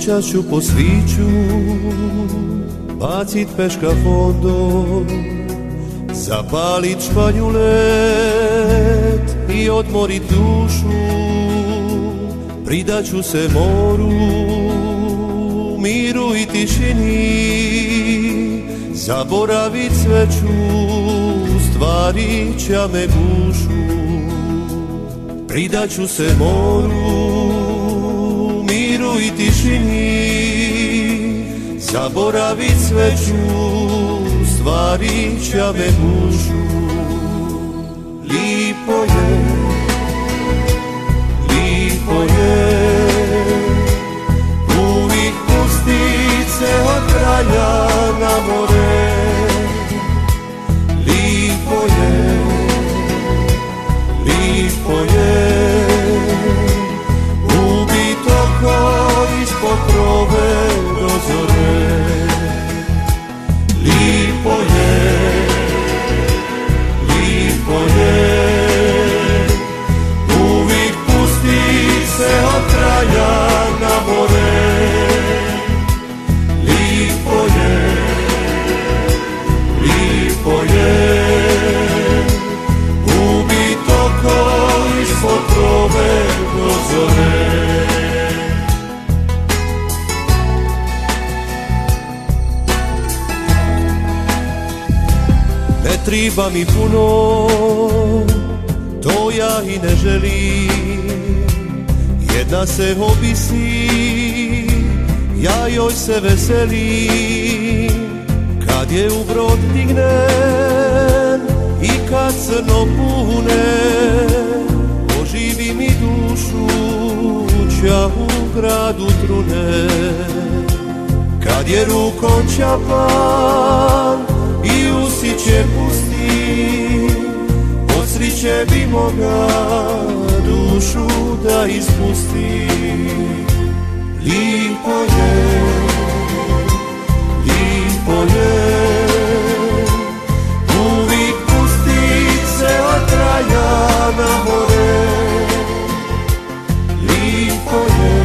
Noćas ću po sviću bacit peška fondom, zapalit španjulet i odmorit dušu. Pridaću se moru, miru i tišini, zaboravit sve ću, stvari će me gušu. Pridaću se moru, miru i tišini, zaboravit sve ću, stvari će me gušu. Lipo je, lipo je, uvijek pustit se od kraja na more. Lipo je, lipo je, ubit oko ispod krove do zore. Lipo je, lipo je, uvijek pustit se od kraja na more. Lipo je, lipo je, ubit oko ispod krove do zore. Ne triba mi puno, to ja i ne želim. Jedna se obisi, ja joj se veselim. Kad je u brod dignem i kad crno pune, oživi mi dušu, ča u gradu trune. Kad je rukom čapan i usiće pusti, od sriće bi moga dušu da ispusti. Lipo je, lipo je, uvijek pustit se od kraja na more. Lipo je,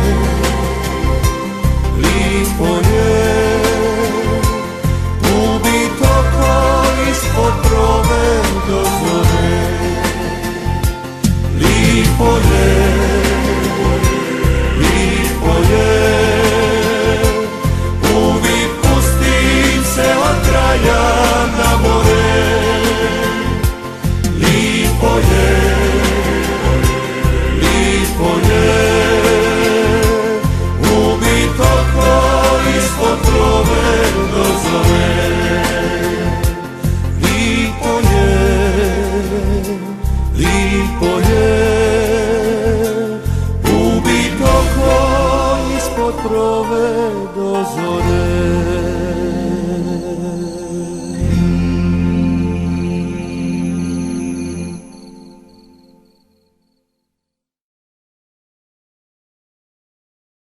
lipo je, ubit oko ispod krove do zore. Lipo je, lipo je, uvijek pustit se od kraja na more. Lipo je, lipo je, ubit oko ispod krove do zore. Lipo je, lipo je, ubit oko ispod krove do zore.